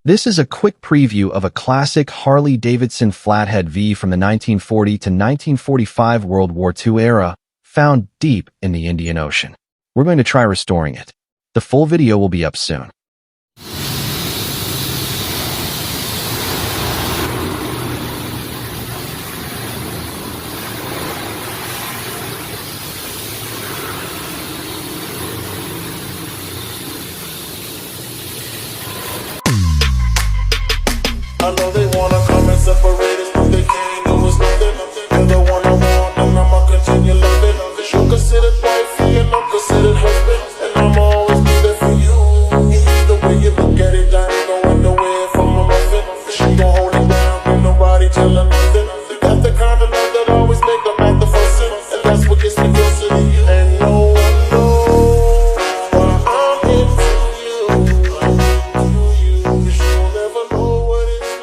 This is a quick preview of a classic Harley-Davidson Flathead V from the 1940 to 1945 World War II era, found deep in the Indian Ocean. We're going to try restoring it. The full video will be up soon. I know that